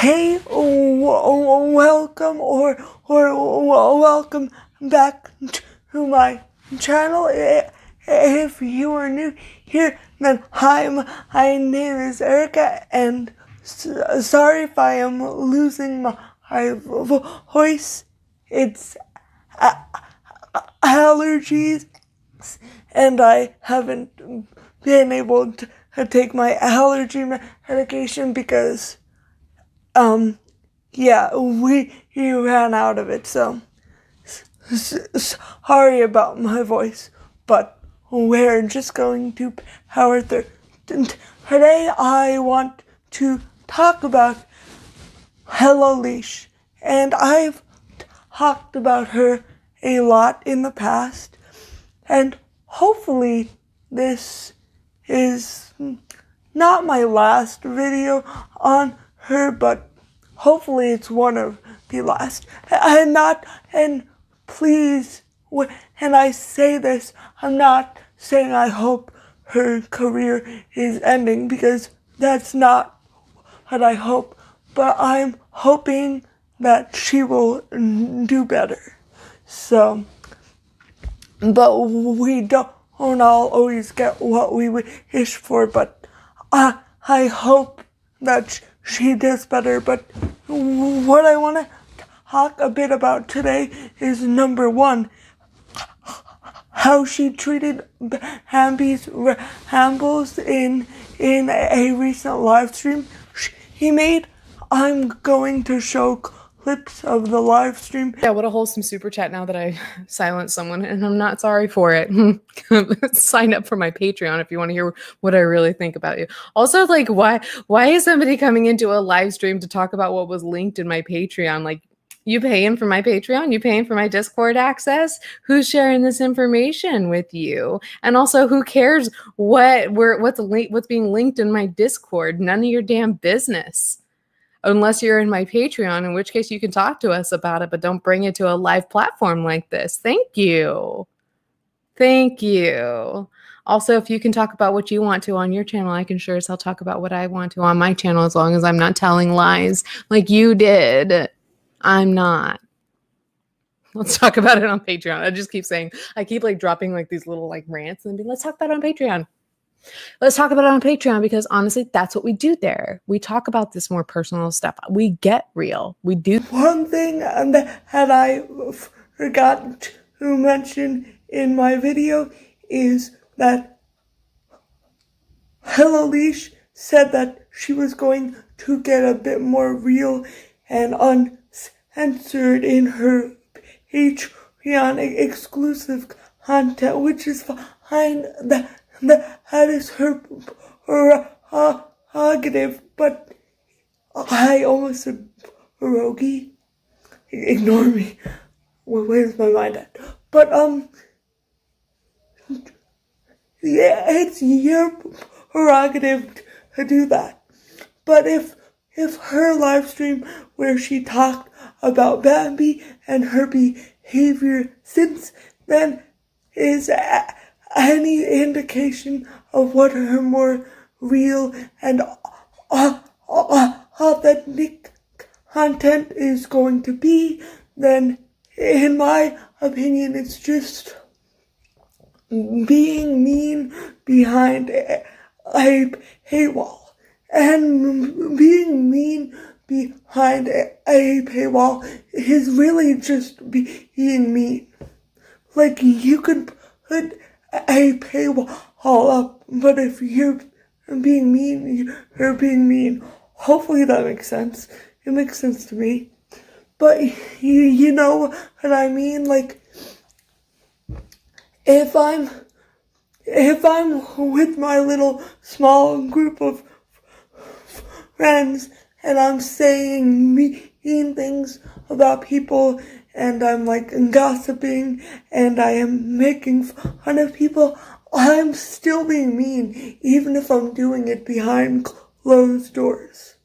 Hey, welcome welcome back to my channel. If you are new here, then hi, my name is Erica, and sorry if I am losing my voice. It's allergies, and I haven't been able to take my allergy medication because yeah, we ran out of it, so sorry about my voice, but we're just going to power through. Today I want to talk about Helloleesh, and I've talked about her a lot in the past, and hopefully this is not my last video on her, but hopefully it's one of the last. And please, when I say this, I'm not saying I hope her career is ending, because that's not what I hope, but I'm hoping that she will do better. So, but we don't all always get what we wish for, but I hope that she does better. But what I want to talk a bit about today is, number one, how she treated Hamby's rambles in a recent live stream he made. I'm going to show clips of the live stream. Yeah, what a wholesome super chat now that I silenced someone, and I'm not sorry for it. Sign up for my Patreon if you want to hear what I really think about you. Also, like, why is somebody coming into a live stream to talk about what was linked in my Patreon? Like, you paying for my Patreon? You paying for my Discord access? Who's sharing this information with you? And also, who cares what's being linked in my Discord? None of your damn business. Unless you're in my Patreon, in which case you can talk to us about it, but don't bring it to a live platform like this. Thank you. Thank you. Also, if you can talk about what you want to on your channel, I can sure as hell talk about what I want to on my channel, as long as I'm not telling lies like you did. I'm not. Let's talk about it on Patreon. I just keep saying, I keep like dropping like these little like rants and be, let's talk about it on Patreon. Let's talk about it on Patreon, because honestly, that's what we do there. We talk about this more personal stuff. We get real. We do. One thing that I forgot to mention in my video is that Helloleesh said that she was going to get a bit more real and uncensored in her Patreon exclusive content, which is fine. That is her prerogative, but I almost said pierogi. Ignore me. Where's my mind at? But yeah, it's your prerogative to do that. But if her live stream where she talked about Bambi and her behavior since then is any indication of what her more real and authentic content is going to be, then in my opinion it's just being mean behind a paywall. And being mean behind a paywall is really just being mean. Like, you can put a paywall up, but if you're being mean, you're being mean. Hopefully that makes sense. It makes sense to me. But you know what I mean? Like, if I'm with my little small group of friends and I'm saying mean things about people, and I'm like gossiping, and I am making fun of people, I'm still being mean, even if I'm doing it behind closed doors.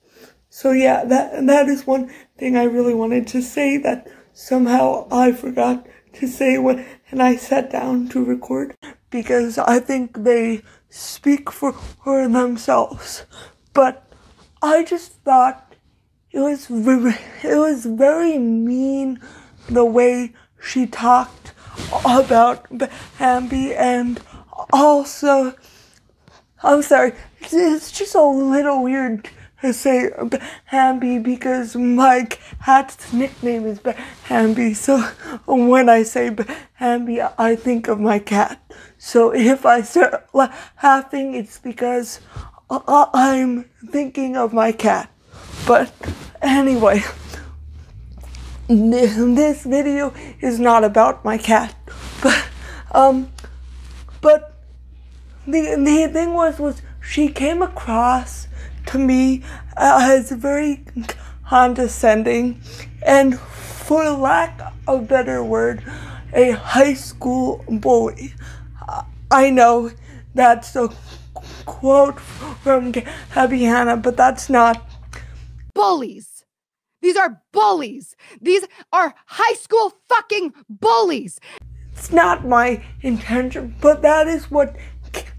So yeah, that is one thing I really wanted to say that somehow I forgot to say when I sat down to record, because I think they speak for themselves. But I just thought it was very mean the way she talked about Bambi, and also, I'm sorry, it's just a little weird to say Bambi because my cat's nickname is Bambi. So when I say Bambi, I think of my cat. So if I start laughing, it's because I'm thinking of my cat. But anyway, this video is not about my cat. But the thing was she came across to me as very condescending and, for lack of a better word, a high school bully. I know that's a quote from Gabby Hanna, but that's not. Bullies. These are bullies. These are high school fucking bullies. It's not my intention, but that is what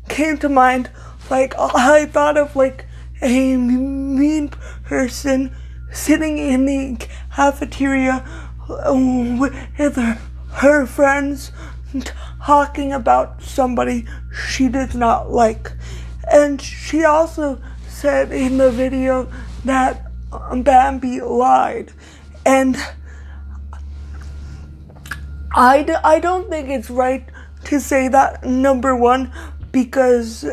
came to mind. Like, I thought of like a mean person sitting in the cafeteria with her friends talking about somebody she does not like. And she also said in the video that Bambi lied. And I don't think it's right to say that, number one, because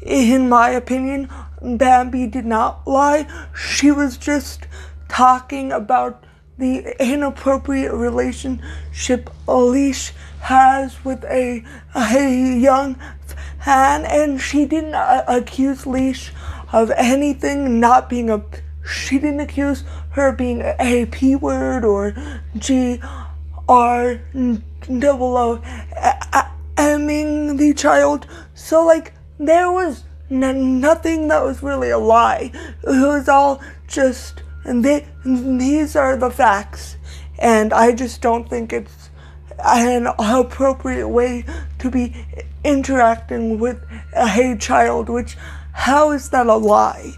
in my opinion, Bambi did not lie. She was just talking about the inappropriate relationship Helloleesh has with a young fan, and she didn't accuse Leash of anything not being she didn't accuse her being a P word or GROOOMing the child. So like, there was nothing that was really a lie. It was all just, and these are the facts. And I just don't think it's an appropriate way to be interacting with a child, which, how is that a lie?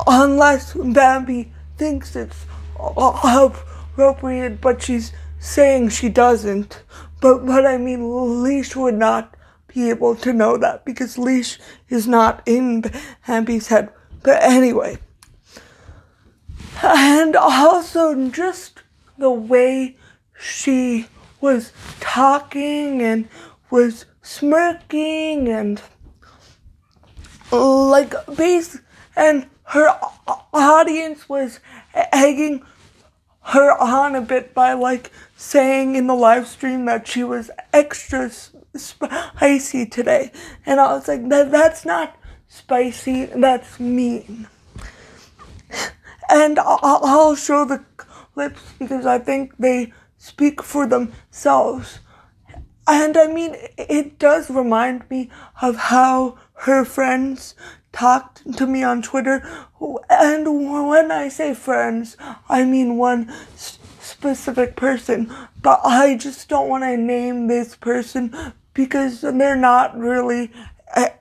Unless Bambi thinks it's appropriate, but she's saying she doesn't. But I mean, Leash would not be able to know that because Leash is not in Bambi's head. But anyway. And also just the way she was talking and was smirking and like and her audience was egging her on a bit by like saying in the live stream that she was extra spicy today. And I was like, that's not spicy, that's mean. And I'll show the clips because I think they speak for themselves. And I mean, it does remind me of how her friends talked to me on Twitter. And when I say friends, I mean one specific person. But I just don't want to name this person because they're not really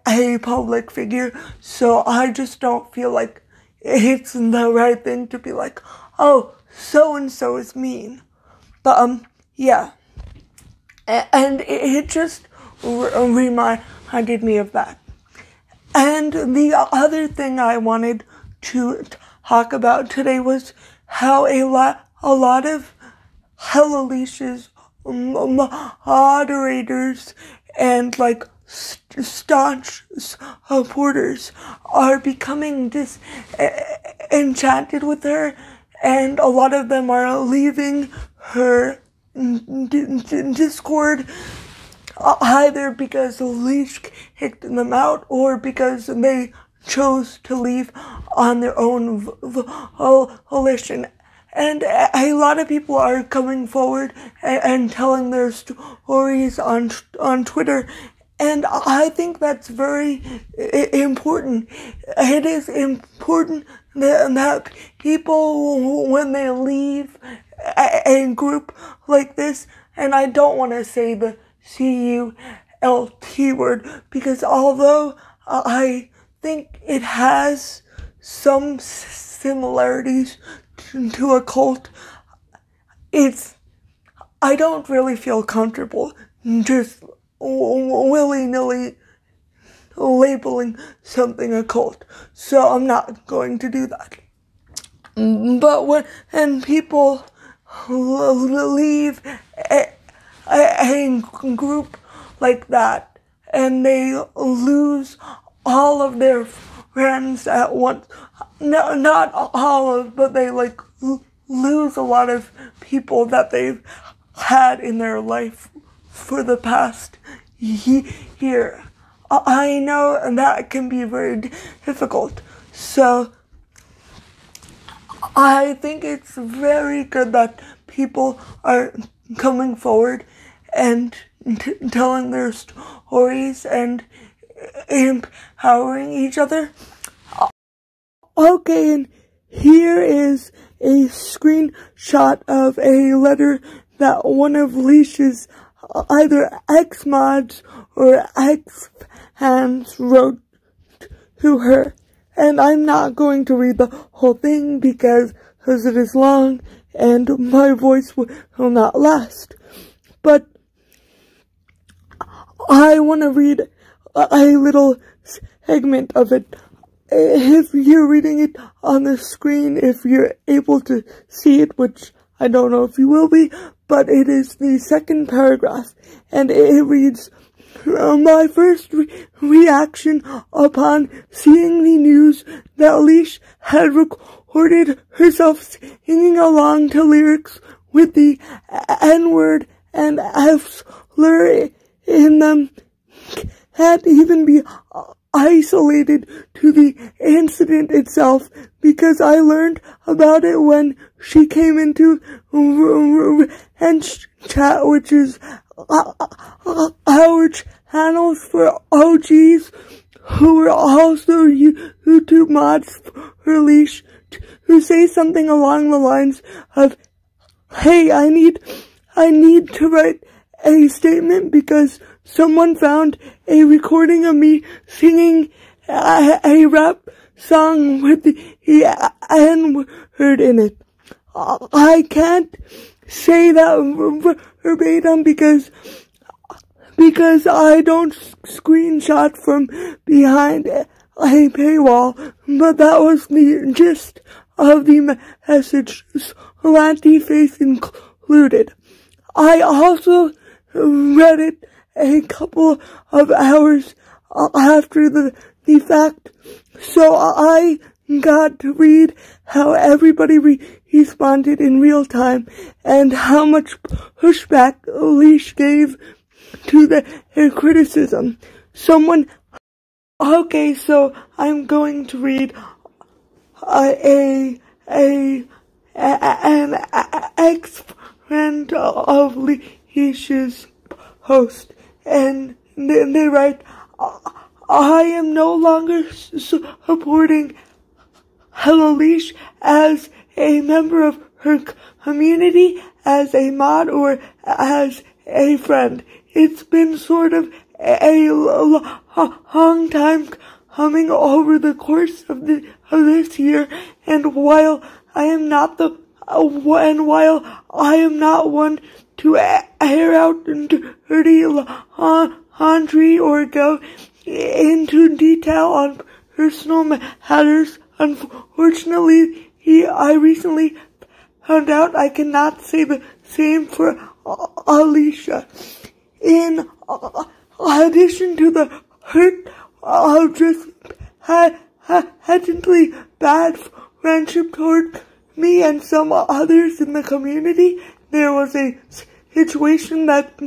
a public figure. So I just don't feel like it's the right thing to be like, oh, so-and-so is mean. But, yeah. And it just reminded me of that. And the other thing I wanted to talk about today was how a lot of Helloleesh's moderators and like staunch supporters are becoming disenchanted with her, and a lot of them are leaving her Discord either because Leash kicked them out or because they chose to leave on their own volition. And a lot of people are coming forward and telling their stories on Twitter. And I think that's very important. It is important that people, when they leave a group like this, and I don't want to say the CULT word, because although I think it has some similarities to a cult. I don't really feel comfortable just willy-nilly labeling something a cult, so I'm not going to do that. But when people leave a group like that and they lose all of their friends at once, no, not all of, but they like lose a lot of people that they've had in their life for the past year. I know that can be very difficult, so I think it's very good that people are coming forward and telling their stories and empowering each other. Okay, and here is a screenshot of a letter that one of Leesh's either ex-mods or ex-fans wrote to her. And I'm not going to read the whole thing because it is long and my voice will not last. But I want to read a little segment of it. If you're reading it on the screen, if you're able to see it, which I don't know if you will be, but it is the second paragraph, and it reads, "My first reaction upon seeing the news that Leesh had recorded herself singing along to lyrics with the N-word and F-slur in them can't even be isolated to the incident itself, because I learned about it when she came into Revenge Chat, which is our channels for OGs who are also YouTube mods for Leesh, who say something along the lines of, hey, I need to write a statement because someone found a recording of me singing a rap song with the N-word in it. I can't say that verbatim because I don't screenshot from behind a paywall, but that was the gist of the message, Slanty Face included. I also read it a couple of hours after the fact, so I got to read how everybody responded in real time and how much pushback Leesh gave to the criticism. Okay, so I'm going to read an ex-friend of Leesh's post, and they write, I am no longer supporting Helloleesh as a member of her community, as a mod, or as a friend. It's been sort of a long time coming over the course of this year, and while I am not one to air out dirty laundry or go into detail on personal matters, unfortunately, I recently found out I cannot say the same for Alicia. In addition to the hurt of just hesitantly bad friendship toward me and some others in the community, there was a situation that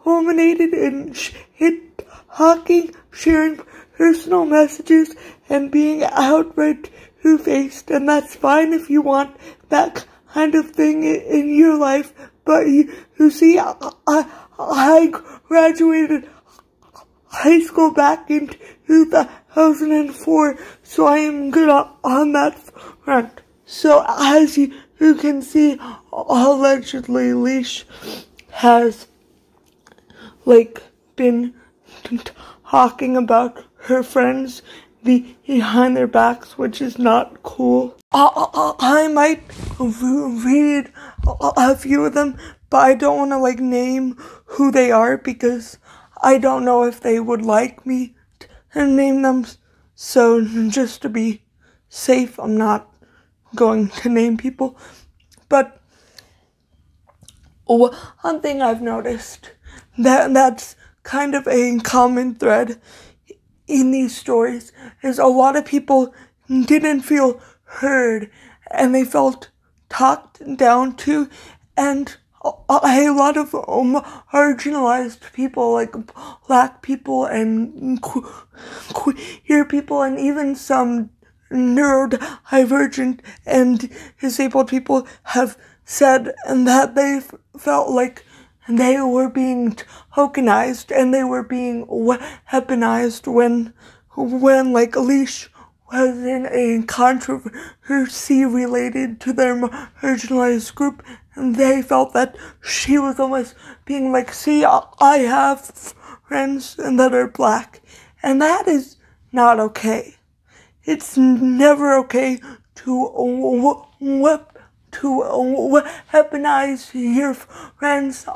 culminated in shit-talking, sharing personal messages, and being outright two-faced, and that's fine if you want that kind of thing in your life, but you see, I graduated high school back in 2004, so I am good on that front. So as you can see, allegedly Leesh has been talking about her friends behind their backs, which is not cool. I might read a few of them, but I don't want to like name who they are because I don't know if they would like me to name them. So just to be safe, I'm not going to name people. But one thing I've noticed that's kind of a common thread in these stories is a lot of people didn't feel heard and they felt talked down to, and a lot of marginalized people like black people and queer people and even some neurodivergent and disabled people have said that they felt like they were being tokenized and they were being weaponized when like Leash was in a controversy related to their marginalized group, and they felt that she was almost being like, see, I have friends that are black, and that is not okay. It's never okay to weaponize your friends'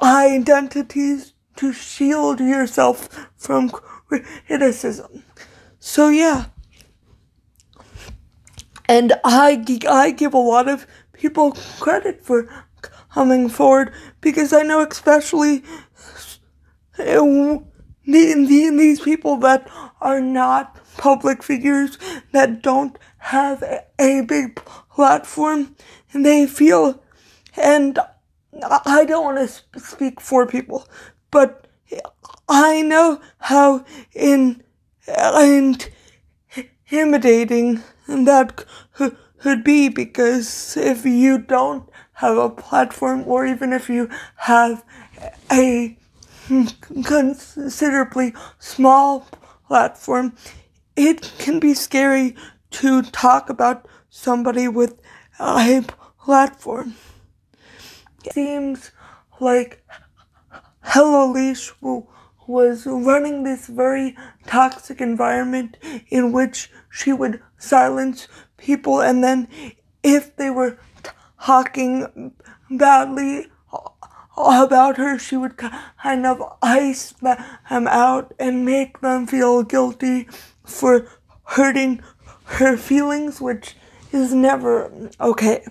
identities to shield yourself from criticism. So yeah, and I give a lot of people credit for coming forward because I know especially these people that are not public figures, that don't have a big platform, and they feel, and I don't want to speak for people, but I know how intimidating that could be, because if you don't have a platform, or even if you have a considerably small platform, it can be scary to talk about somebody with a platform. It seems like Helloleesh was running this very toxic environment in which she would silence people, and then if they were talking badly about her, she would kind of ice them out and make them feel guilty for hurting her feelings, which is never okay.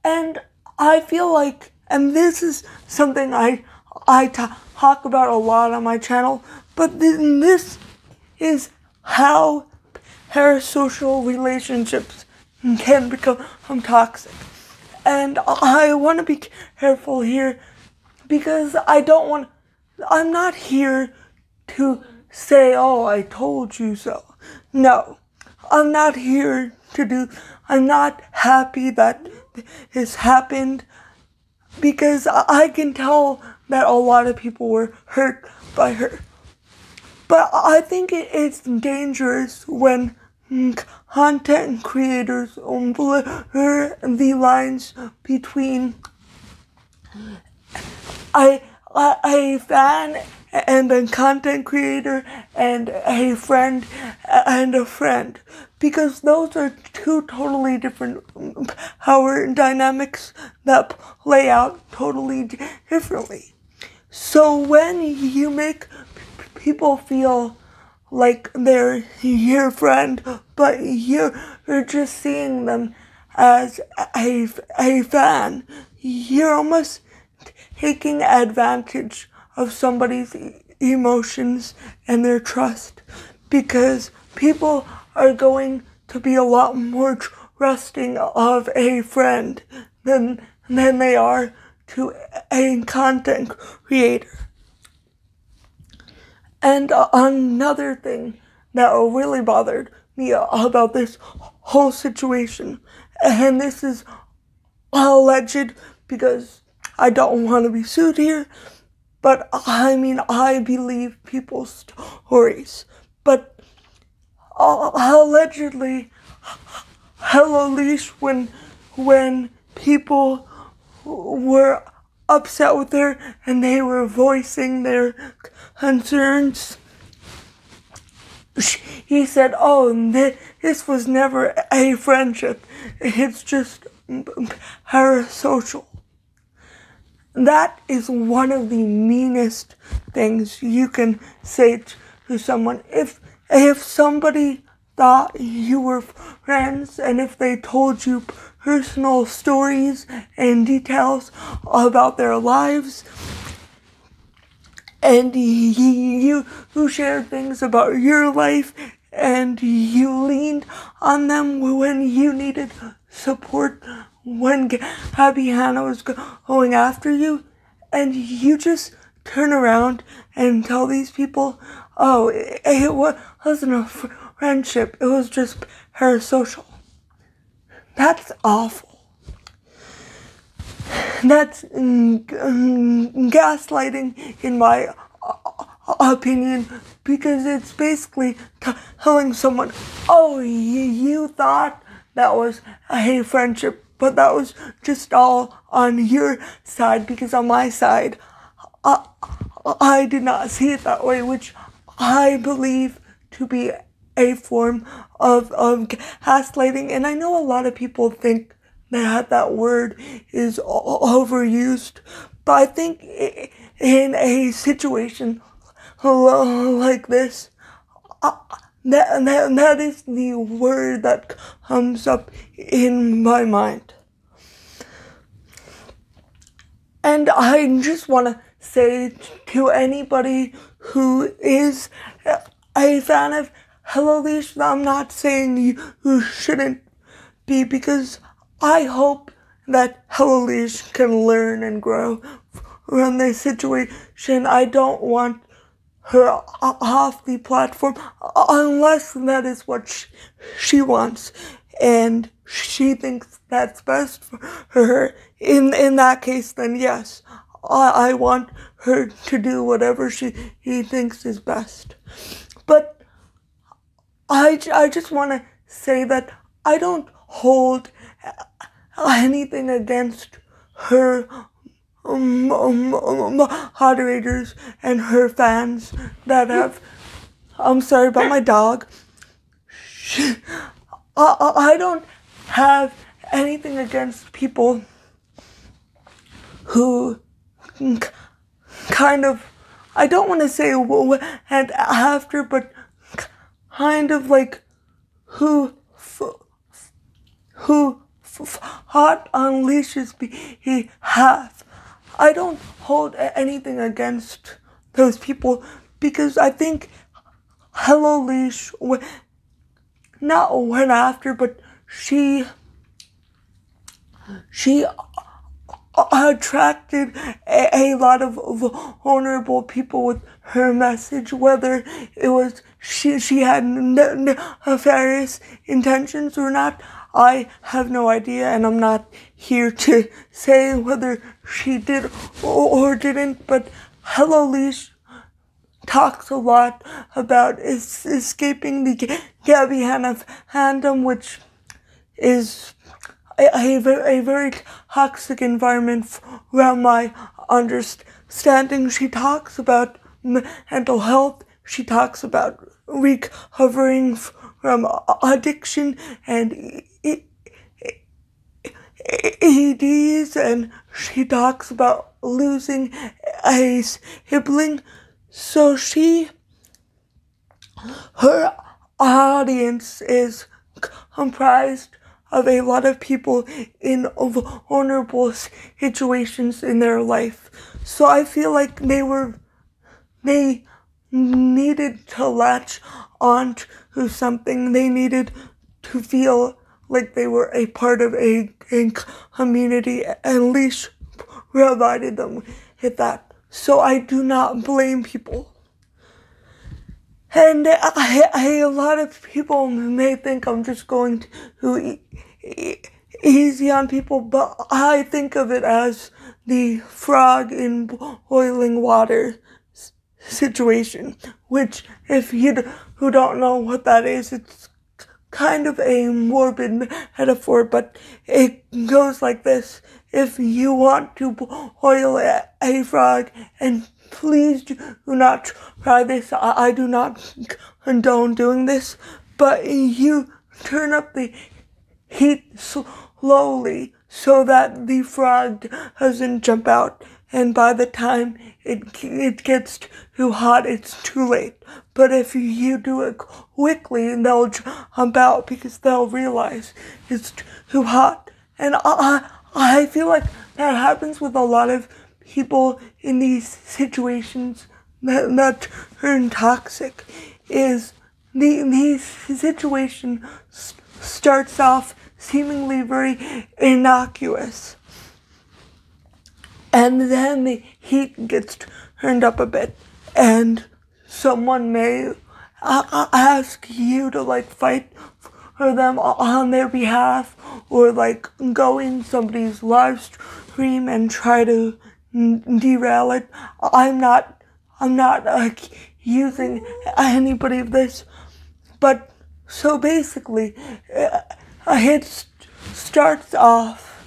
And I feel like, and this is something I talk about a lot on my channel, but this is how parasocial relationships can become toxic. And I want to be careful here because I'm not here to say, oh, I told you so. No, I'm not here I'm not happy that this happened, because I can tell that a lot of people were hurt by her. But I think it's dangerous when content creators blur the lines between a fan and a content creator and a friend and a friend, because those are two totally different power dynamics that play out totally differently. So when you make people feel like they're your friend, but you're just seeing them as a fan, you're almost taking advantage of somebody's emotions and their trust, because people are going to be a lot more trusting of a friend than they are to a content creator. And another thing that really bothered me about this whole situation, and this is alleged because I don't want to be sued here, but I mean, I believe people's stories. But allegedly, Helloleesh, when people were upset with her and they were voicing their concerns, he said, "Oh, this was never a friendship. It's just parasocial." That is one of the meanest things you can say to someone. If somebody thought you were friends, and if they told you personal stories and details about their lives, and you shared things about your life, and you leaned on them when you needed support, when Abby Hannah was going after you, and you just turn around and tell these people, "Oh, it wasn't a friendship, it was just parasocial." That's awful. That's gaslighting, in my opinion, because it's basically telling someone, "Oh, you thought that was a friendship, but that was just all on your side, because on my side, I did not see it that way," which I believe to be a form of gaslighting. And I know a lot of people think that word is overused, but I think in a situation like this, that is the word that comes up in my mind. And I just want to say to anybody who is a fan of Helloleesh, that I'm not saying you shouldn't be, because I hope that Helloleesh can learn and grow from this situation. I don't want her off the platform unless that is what she wants, and she thinks that's best for her. In that case, then yes, I want her to do whatever she thinks is best. But I just want to say that I don't hold anything against her moderators and her fans that have... I'm sorry about my dog. I don't have anything against people who kind of, I don't want to say and after, but kind of like who fought on Leash's behalf. I don't hold anything against those people, because I think Helloleesh not went after, but she attracted a lot of vulnerable people with her message, whether it was she had nefarious intentions or not. I have no idea, and I'm not here to say whether she did or didn't, but Helloleesh talks a lot about escaping the Gabby Hannah fandom, which is a very toxic environment from my understanding. She talks about mental health. She talks about recovering from addiction and EDs, and she talks about losing a sibling. So her audience is comprised of a lot of people in vulnerable situations in their life. So I feel like they needed to latch on to something. They needed to feel like they were a part of a community, and Leash provided them with that. So I do not blame people. And a lot of people may think I'm just going to easy on people, but I think of it as the frog in boiling water situation, which, if you who don't know what that is, it's kind of a morbid metaphor, but it goes like this. If you want to boil a frog and please do not try this. I do not condone doing this, but you turn up the heat slowly so that the frog doesn't jump out, and by the time it gets too hot, it's too late. But if you do it quickly, they'll jump out because they'll realize it's too hot. And I feel like that happens with a lot of people in these situations that turn toxic. Is these situation starts off seemingly very innocuous, and then the heat gets turned up a bit, and someone may ask you to like fight for them on their behalf, or like go in somebody's live stream and try to derail it. I'm not accusing anybody of this, but so basically, it starts off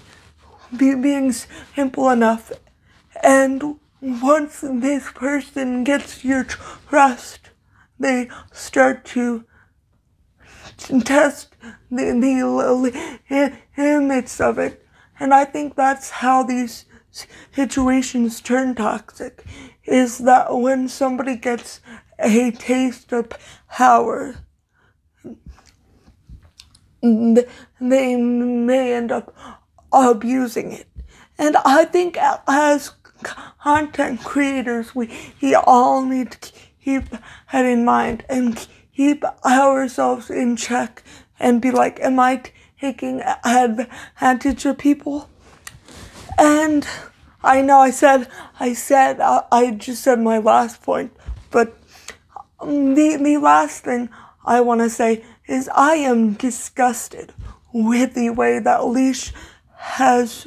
being simple enough, and once this person gets your trust, they start to test the limits of it. And I think that's how these situations turn toxic, is that when somebody gets a taste of power, they may end up abusing it. And I think as content creators, we all need to keep that in mind and keep ourselves in check and be like, am I taking advantage of people? And I know I just said my last point, but the last thing I want to say is I am disgusted with the way that Leash has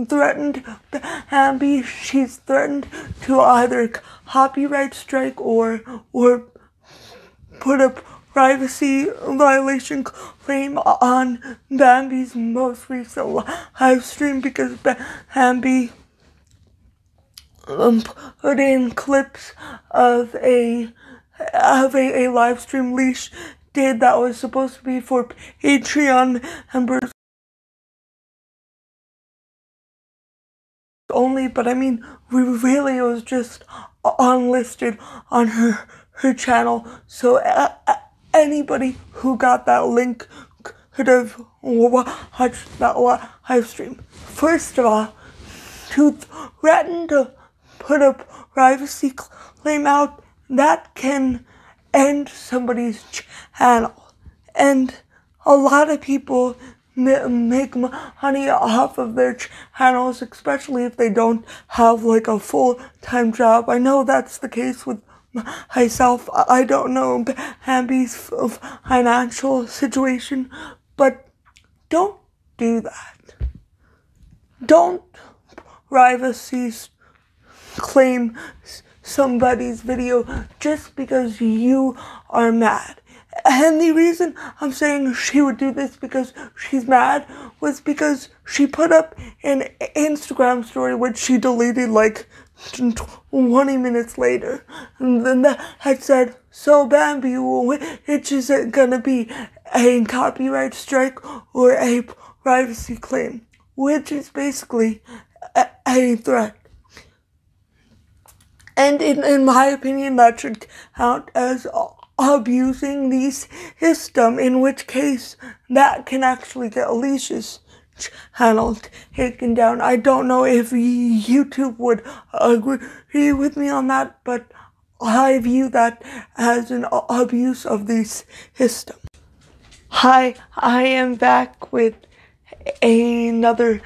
threatened Bambi. She's threatened to either copyright strike or put a privacy violation claim on Bambi's most recent live stream because Bambi put in clips of a live stream Leash did that was supposed to be for Patreon members only, but I mean, really it was just unlisted on her channel, so anybody who got that link could have watched that live stream. First of all, to threaten to put a privacy claim out, that can end somebody's channel. And a lot of people make money off of their channels, especially if they don't have like a full-time job. I know that's the case with myself. I don't know Bambi's financial situation, but don't do that. Don't privacy claim somebody's video just because you are mad. And the reason I'm saying she would do this because she's mad was because she put up an Instagram story which she deleted like 20 minutes later. And then that had said, so Bambi, which is it gonna be, a copyright strike or a privacy claim? Which is basically a threat. And in my opinion, that should count as abusing the system, in which case that can actually get Leash's channel taken down. I don't know if YouTube would agree with me on that, but I view that as an abuse of the system. Hi, I am back with another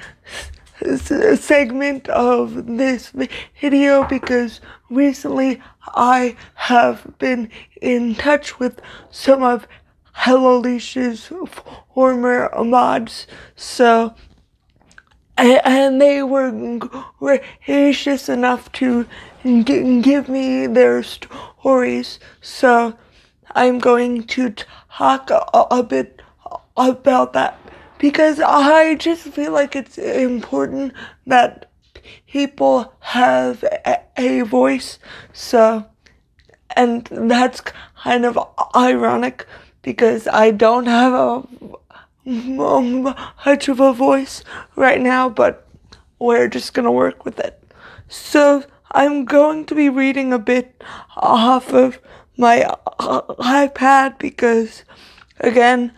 segment of this video because recently I have been in touch with some of Helloleesh's former mods, so and they were gracious enough to give me their stories, so I'm going to talk a bit about that. Because I just feel like it's important that people have a voice. So, and that's kind of ironic because I don't have much of a voice right now, but we're just gonna work with it. So I'm going to be reading a bit off of my iPad because, again,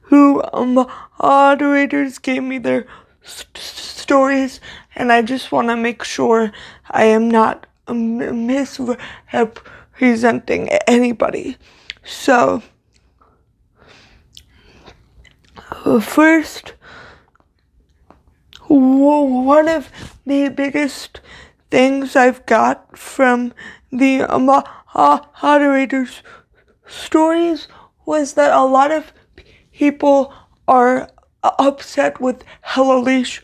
two moderators gave me their stories, and I just want to make sure I am not misrepresenting anybody. So, first, one of the biggest things I've got from the moderators' stories was that a lot of people are upset with Helloleesh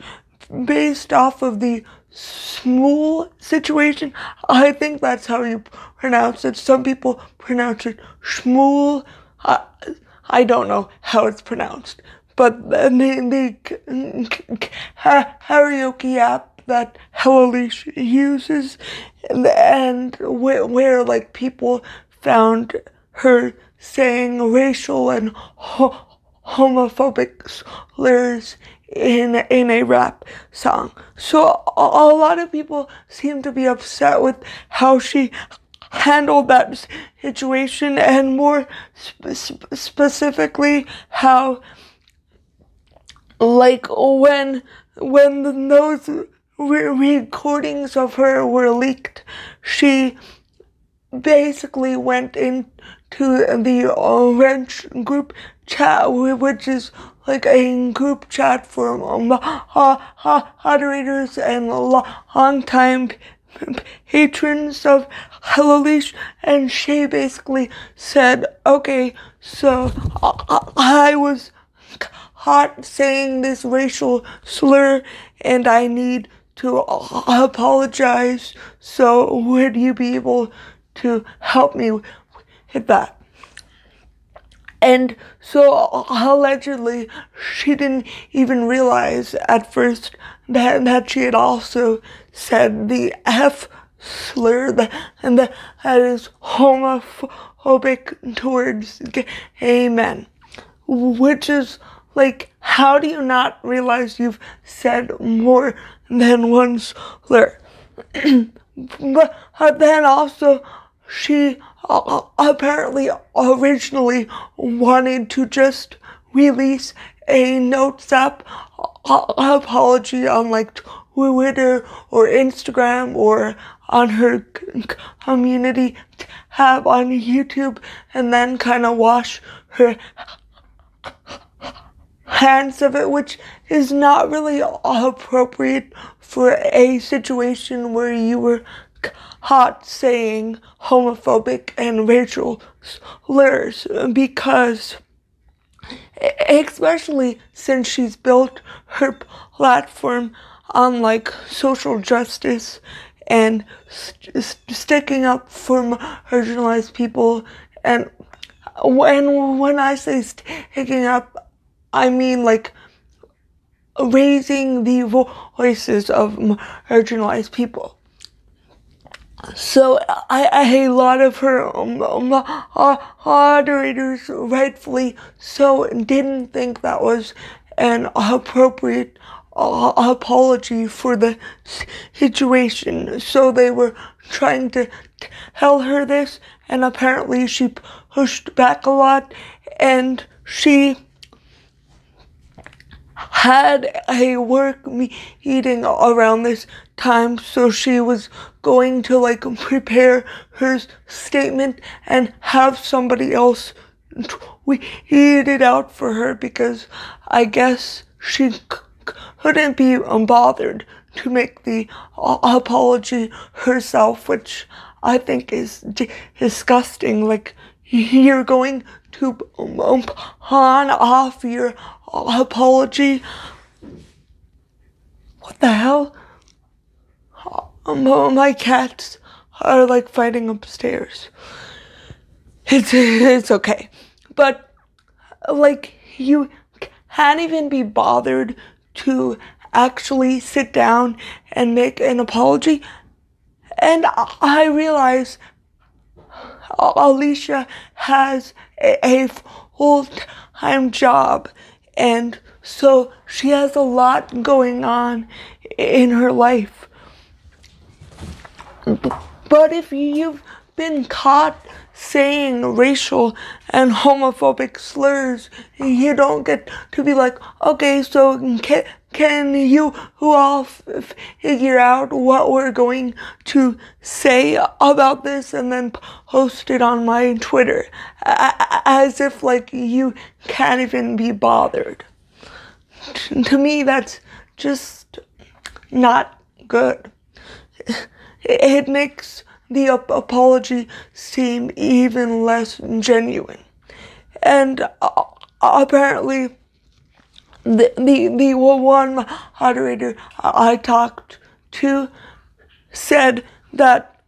based off of the Smule situation. I think that's how you pronounce it. Some people pronounce it Shmule. I don't know how it's pronounced. But the karaoke app that Helloleesh uses, and where like people found her saying racial and homophobic slurs in a rap song. So a lot of people seem to be upset with how she handled that situation, and more specifically how, like, when those recordings of her were leaked, she basically went into the Wrench group chat, which is like a group chat for moderators and longtime patrons of Helloleesh, and she basically said, okay, so I was caught saying this racial slur and I need to apologize, so would you be able to help me with that? And so allegedly she didn't even realize at first that she had also said the F slur that is homophobic towards gay men, which is like, how do you not realize you've said more than one slur? But then also, she apparently originally wanted to just release a Notes app apology on like Twitter or Instagram or on her community tab on YouTube, and then kind of wash her hands of it, which is not really appropriate for a situation where you were caught saying homophobic and racial slurs, because especially since she's built her platform on like social justice and sticking up for marginalized people. And when I say sticking up, I mean like raising the voices of marginalized people. So a lot of her moderators, rightfully so, didn't think that was an appropriate apology for the situation. So they were trying to tell her this, and apparently she pushed back a lot, and she had a work meeting around this time, so she was going to like prepare her statement and have somebody else tweet it out for her, because I guess she couldn't be bothered to make the apology herself, which I think is disgusting. Like, you're going to pawn off your apology? What the hell? My cats are like fighting upstairs. It's okay. But like, you can't even be bothered to actually sit down and make an apology. And I realize Alicia has a full-time job, and so she has a lot going on in her life. But if you've been caught saying racial and homophobic slurs, you don't get to be like, okay, so can you all figure out what we're going to say about this and then post it on my Twitter, as if like you can't even be bothered. To me, that's just not good. It makes the apology seem even less genuine. And apparently, the one moderator I talked to said that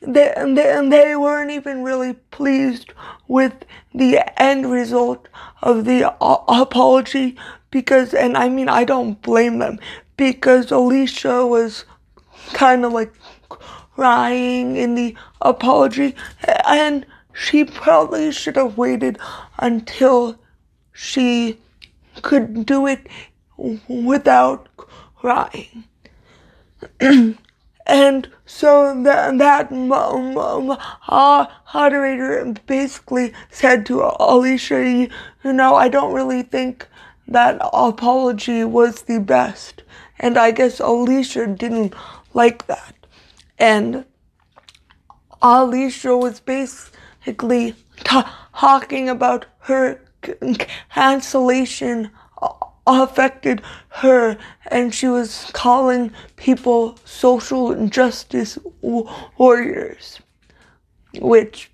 they weren't even really pleased with the end result of the apology because, and I mean, I don't blame them, because Alicia was kind of like crying in the apology, and she probably should have waited until she could do it without crying. And so that moderator basically said to Alicia, you know, I don't really think that apology was the best. And I guess Alicia didn't like that. And Alicia was basically talking about her cancellation affected her, and she was calling people social justice warriors, which,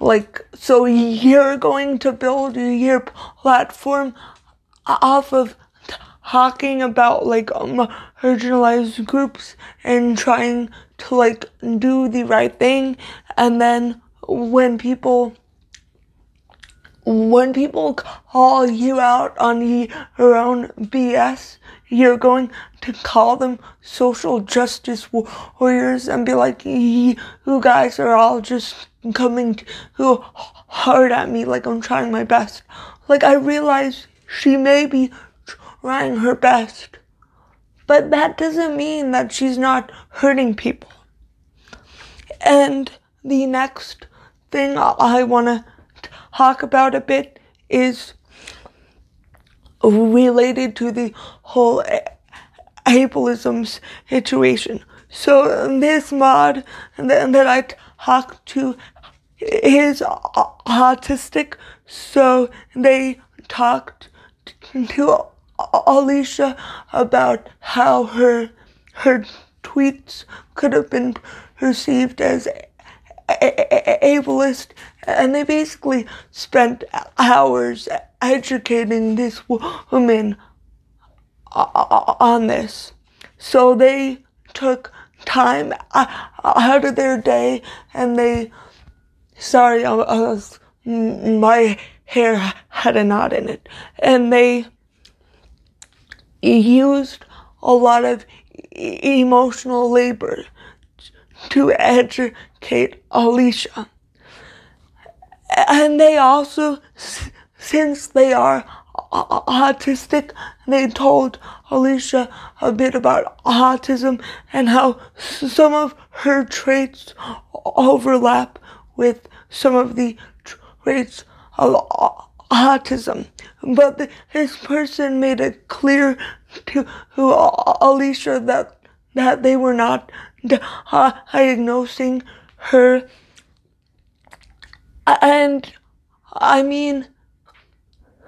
like, so you're going to build your platform off of talking about like marginalized groups and trying to like do the right thing, and then when people call you out on your own BS, you're going to call them social justice warriors and be like, you guys are all just coming too hard at me, like I'm trying my best. Like, I realize she may be trying her best, but that doesn't mean that she's not hurting people. And the next thing I want to talk about a bit is related to the whole ableism situation. So this mod that I talked to is autistic, so they talked to Alicia about how her tweets could have been perceived as ableist, and they basically spent hours educating this woman on this. So they took time out of their day, and my hair had a knot in it, and they used a lot of emotional labor to educate Alicia. And they also, since they are autistic, they told Alicia a bit about autism and how some of her traits overlap with some of the traits of autism. But this person made it clear to Alicia that they were not diagnosing her. And I mean,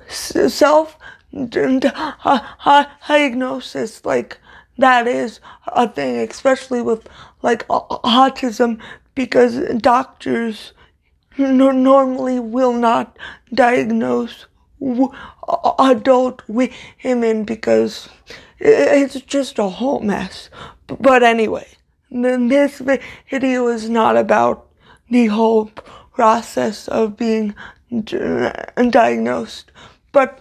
self-diagnosis, like, that is a thing, especially with like autism, because doctors normally will not diagnose adult women because it's just a whole mess. But anyway, this video is not about the whole process of being diagnosed, but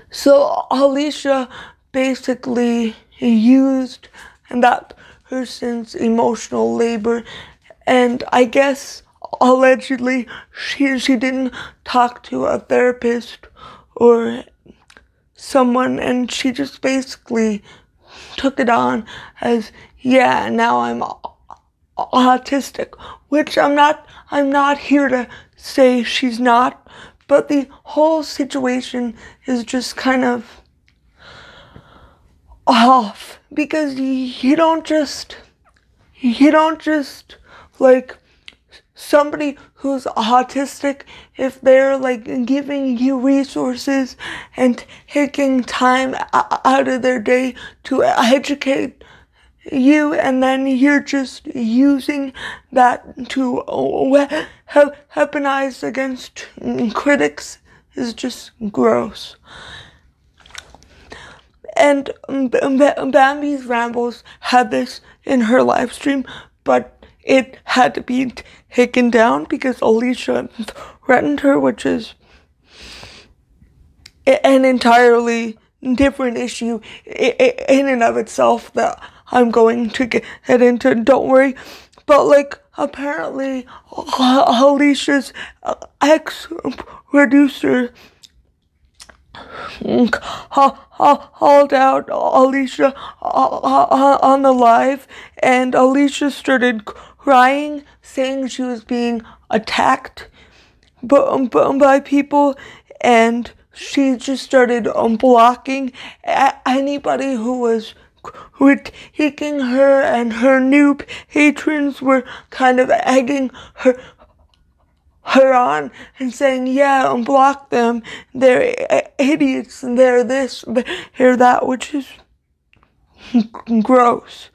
So Alicia basically used that person's emotional labor, and I guess allegedly she didn't talk to a therapist or someone, and she just basically took it on as, yeah, now I'm autistic, which I'm not here to say she's not, but the whole situation is just kind of off, because you don't just like somebody who's autistic, if they're like giving you resources and taking time out of their day to educate you, and then you're just using that to weaponize against critics, is just gross. And Bambi's Rambles had this in her live stream, but it had to be taken down because Alicia threatened her, which is an entirely different issue in and of itself that I'm going to get into, don't worry. But like, apparently Alicia's ex-producer hauled out Alicia on the live, and Alicia started crying, saying she was being attacked by people, and she just started blocking anybody who was critiquing her, and her new patrons were kind of egging her on and saying, yeah, block them, they're idiots, and they're this, they're that, which is gross.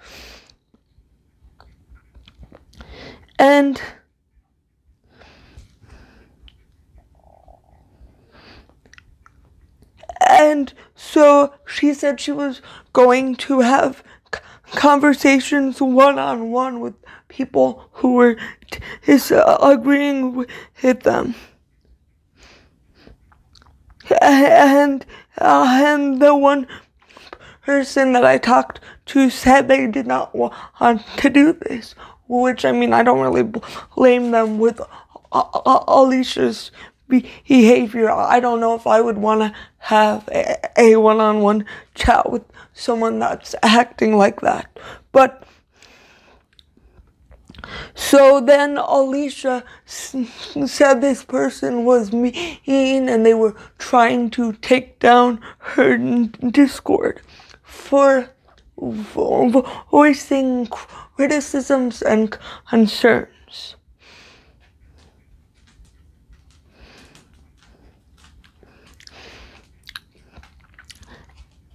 And so she said she was going to have conversations one-on-one with people who were disagreeing with them. And the one person that I talked to said they did not want to do this, which, I mean, I don't really blame them with Alicia's behavior. I don't know if I would want to have a one-on-one chat with someone that's acting like that. But so then Alicia said this person was mean, and they were trying to take down her Discord for voicing criticisms and concerns.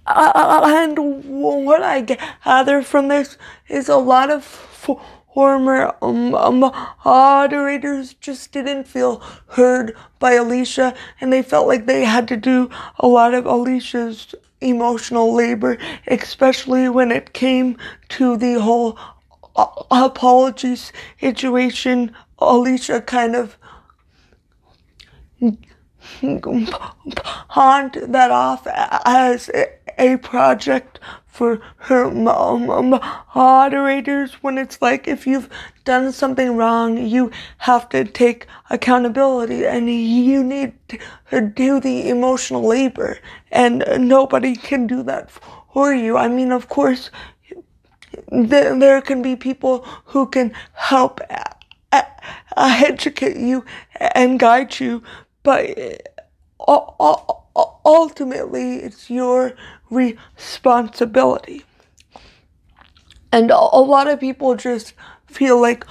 And what I gather from this is a lot of former moderators just didn't feel heard by Alicia, and they felt like they had to do a lot of Alicia's emotional labor, especially when it came to the whole apologies situation. Alicia kind of pawned that off as a project for her moderators, when it's like, if you've done something wrong, you have to take accountability, and you need to do the emotional labor, and nobody can do that for you. I mean, of course, there can be people who can help educate you and guide you, but ultimately it's your responsibility. And a lot of people just feel like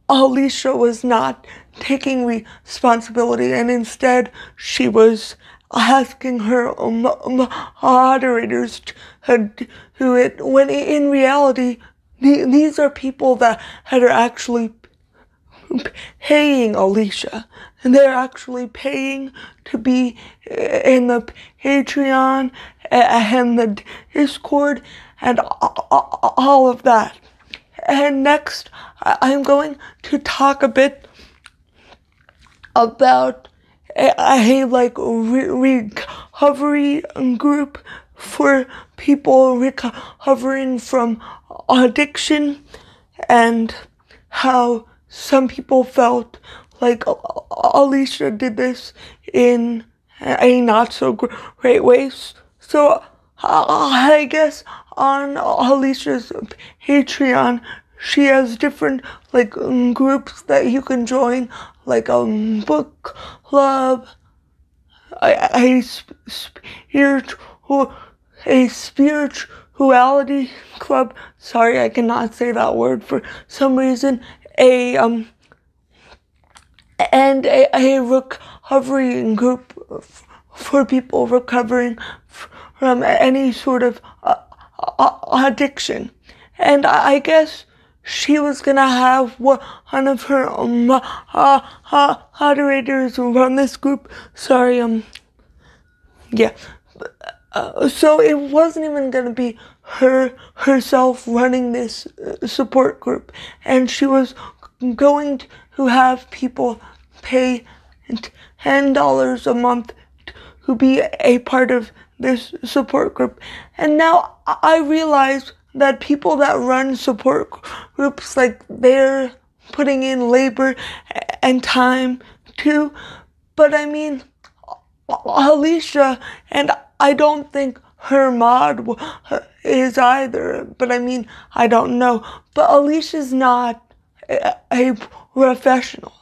Alicia was not taking responsibility, and instead she was asking her moderators to do it, when in reality these are people that are actually paying Alicia, and they're actually paying to be in the Patreon and the Discord and all of that. And next, I'm going to talk a bit about a like recovery group for people recovering from addiction, and how some people felt like Helloleesh did this in a not so great way. So I guess on Helloleesh's Patreon, she has different like groups that you can join, like book club, a spirituality club. Sorry, I cannot say that word for some reason. And a recovery group for people recovering from any sort of addiction. And I guess she was gonna have one of her moderators run this group. Sorry, yeah. So it wasn't even gonna be herself running this support group, and she was going to have people pay $10 a month to be a part of this support group. And now I realize that people that run support groups, like, they're putting in labor and time too. But I mean, Helloleesh, and I don't think her mod is either, but I mean, I don't know. But Helloleesh is not a professional.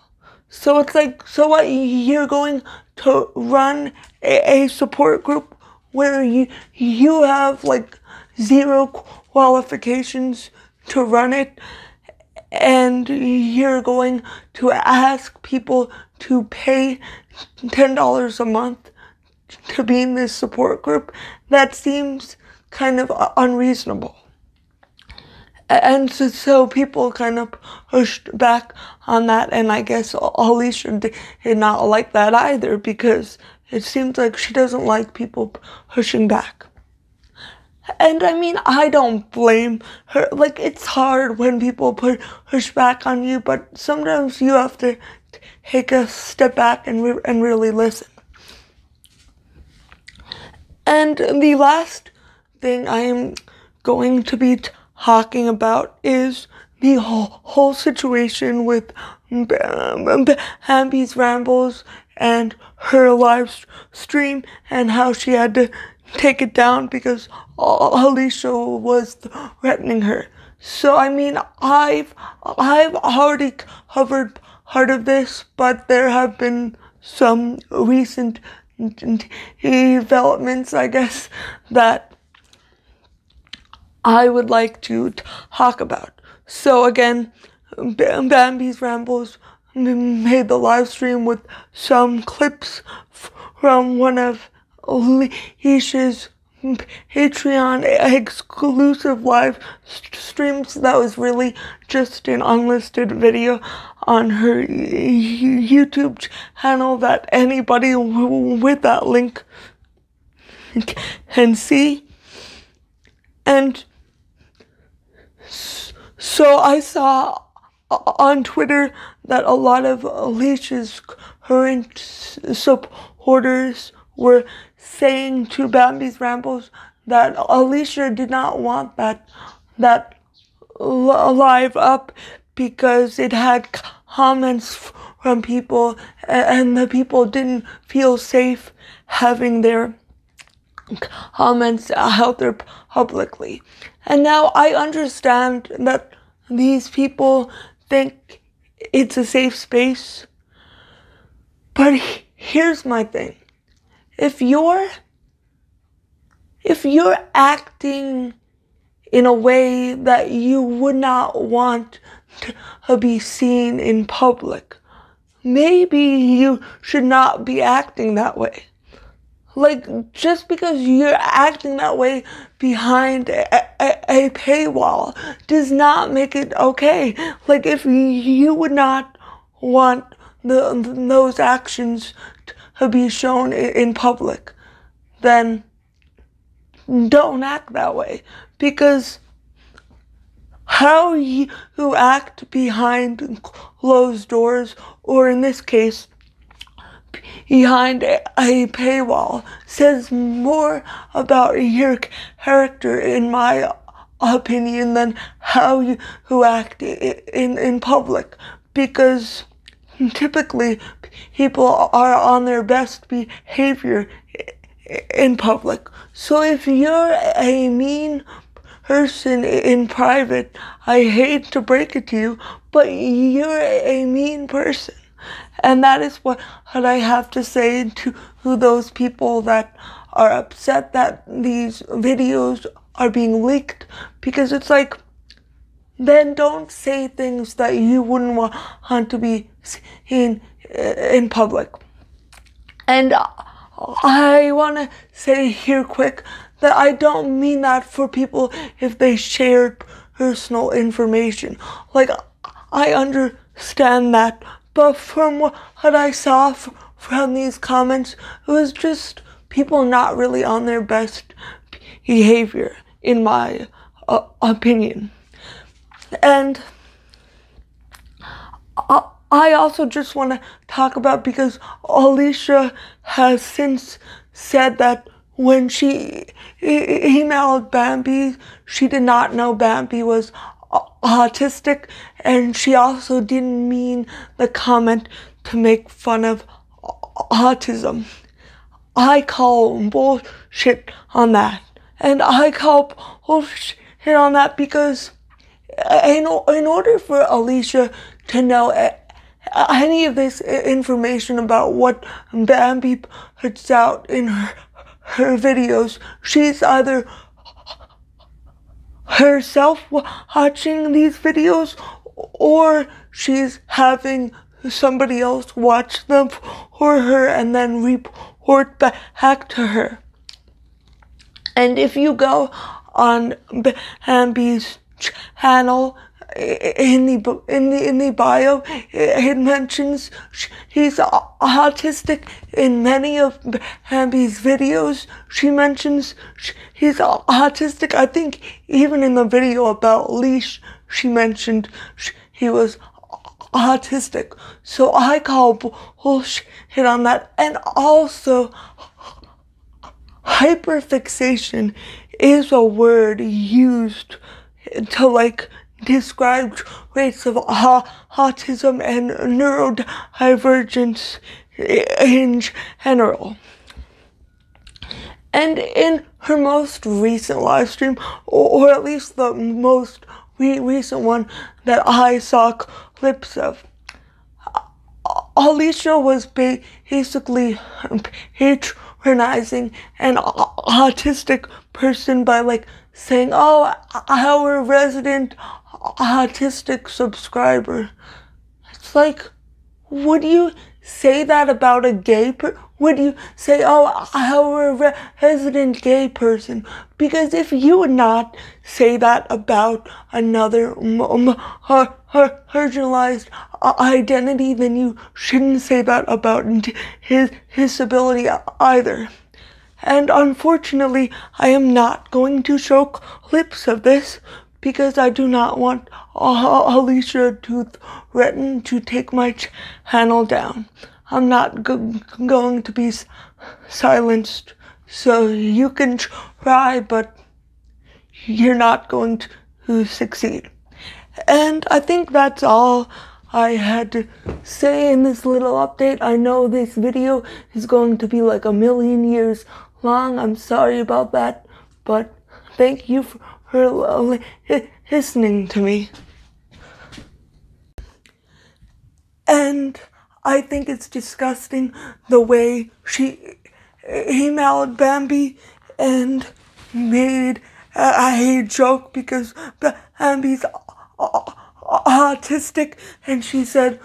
So it's like, so what, you're going to run a support group where you have like zero qualifications to run it, and you're going to ask people to pay $10 a month to be in this support group? That seems kind of unreasonable. And so people kind of pushed back on that, and I guess Helloleesh did not like that either, because it seems like she doesn't like people pushing back. And I mean, I don't blame her. Like, it's hard when people push back on you, but sometimes you have to take a step back and really listen. And the last thing I am going to be talking about is the whole situation with Bambi's rambles and her live stream, and how she had to take it down because Helloleesh was threatening her. So I mean, I've already covered part of this, but there have been some recent developments, I guess, that I would like to talk about. So again, Bambi's rambles made the live stream with some clips from one of Helloleesh's Patreon exclusive live streams. That was really just an unlisted video on her YouTube channel that anybody with that link can see. And so I saw on Twitter that a lot of Helloleesh's current supporters were saying to Bambi's rambles that Helloleesh did not want that live up because it had comments from people, and the people didn't feel safe having their comments out there publicly. And now I understand that these people think it's a safe space, but here's my thing. If you're acting in a way that you would not want to be seen in public, maybe you should not be acting that way. Like, just because you're acting that way behind a paywall does not make it okay. Like, if you would not want those actions to be shown in public, then don't act that way. Because how you act behind closed doors, or in this case, behind a paywall says more about your character, in my opinion, than how you act in public, because typically people are on their best behavior in public. So if you're a mean person in private, I hate to break it to you, but you're a mean person. And that is what I have to say to those people that are upset that these videos are being leaked, because it's like, then don't say things that you wouldn't want to be seen in public. And I want to say here quick that I don't mean that for people if they shared personal information. Like, I understand that, but from what I saw from these comments, it was just people not really on their best behavior, in my opinion. And I also just want to talk about, because Alicia has since said that when she emailed Bambi, she did not know Bambi was autistic, and she also didn't mean the comment to make fun of autism. I call bullshit on that. And I call bullshit on that because in order for Alicia to know any of this information about what Bambi puts out in her videos, she's either herself watching these videos, or she's having somebody else watch them for her and then report back to her. And if you go on Bambi's channel, in the bio, it mentions he's autistic. In many of Bambi's videos, she mentions he's autistic. I think even in the video about Leash, she mentioned he was autistic. So I call bullshit on that. And also, hyperfixation is a word used to, like, describe traits of autism and neurodivergence in general. And in her most recent live stream, or at least the most recent one that I saw clips of, Alicia was basically patronizing an autistic person by, like, saying, "Oh, our resident autistic subscriber." It's like, would you say that about a gay person? Would you say, "Oh, our resident gay person"? Because if you would not say that about another marginalized identity, then you shouldn't say that about his disability either. And unfortunately, I am not going to show clips of this because I do not want Alicia to threaten to take my channel down. I'm not going to be silenced, so you can try, but you're not going to succeed. And I think that's all I had to say in this little update. I know this video is going to be like 1,000,000 years long. I'm sorry about that, but thank you for listening to me. And I think it's disgusting the way she emailed Bambi and made a joke because Bambi's autistic, and she said,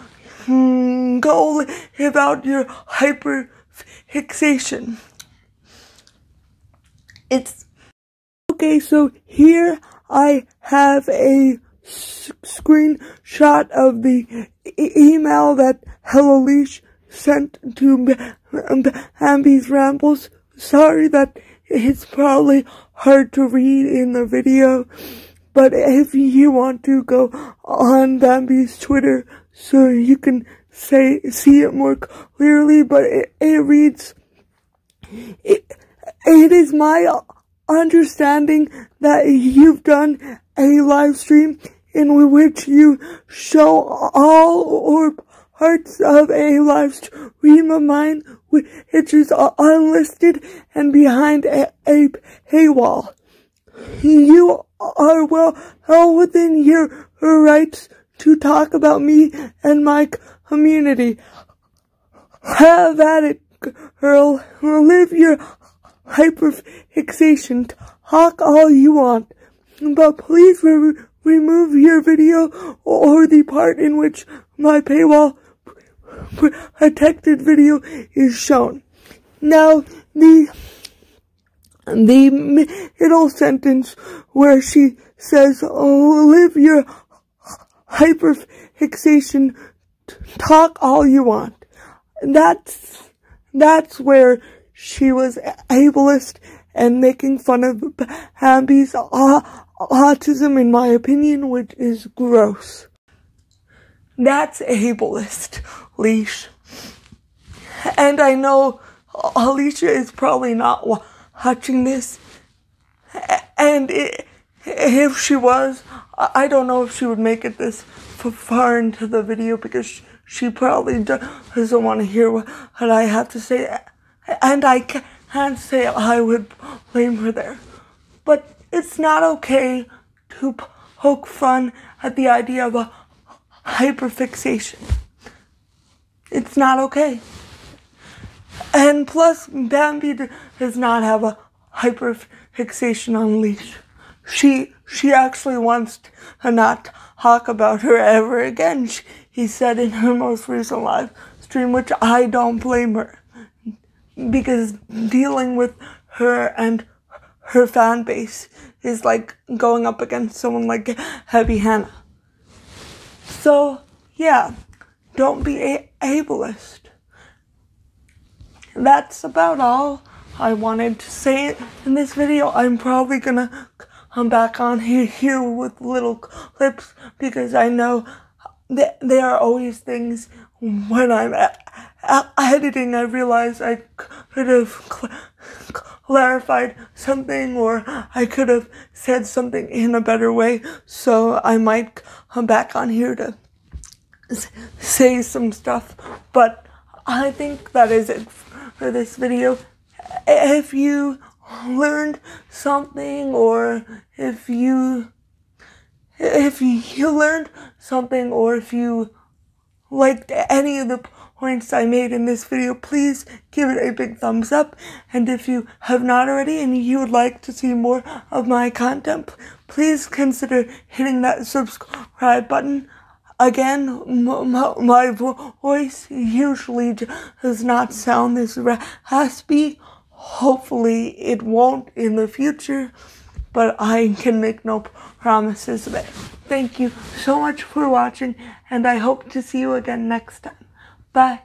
"Go live out your hyperfixation." It's okay. So here I have a screenshot of the email that Helloleesh sent to Bambi's Rambles. Sorry that it's probably hard to read in the video, but if you want to go on Bambi's Twitter so you can see it more clearly, but it reads, it is my understanding that you've done a live stream in which you show all or parts of a live stream of mine, which is unlisted and behind a paywall. You are well within your rights to talk about me and my community. Have at it, girl. Live your hyperfixation. Talk all you want. But please remove your video or the part in which my paywall protected video is shown. Now, the middle sentence where she says, live your hyperfixation, talk all you want. That's where she was ableist and making fun of Abby's autism, in my opinion, which is gross. That's ableist, Leash. And I know Alicia is probably not watching this, and if she was, I don't know if she would make it this far into the video, because she probably doesn't want to hear what I have to say, and I can't say I would blame her there. But it's not okay to poke fun at the idea of a hyperfixation. It's not okay. And plus, Bambi does not have a hyperfixation on Leash. She actually wants to not talk about her ever again, he said in her most recent live stream, which I don't blame her, because dealing with her and her fan base is like going up against someone like Heavy Hannah. So, yeah, don't be ableist. That's about all I wanted to say in this video. I'm probably gonna come back on here with little clips, because I know that there are always things when I'm editing I realize I could have clarified something, or I could have said something in a better way, so I might come back on here to say some stuff. But I think that is it for this video. If you learned something, or if you learned something, or if you liked any of the points I made in this video, please give it a big thumbs up. And if you have not already and you would like to see more of my content, please consider hitting that subscribe button. Again, my voice usually does not sound this raspy. Hopefully it won't in the future, but I can make no promises there. Thank you so much for watching, and I hope to see you again next time. Bye.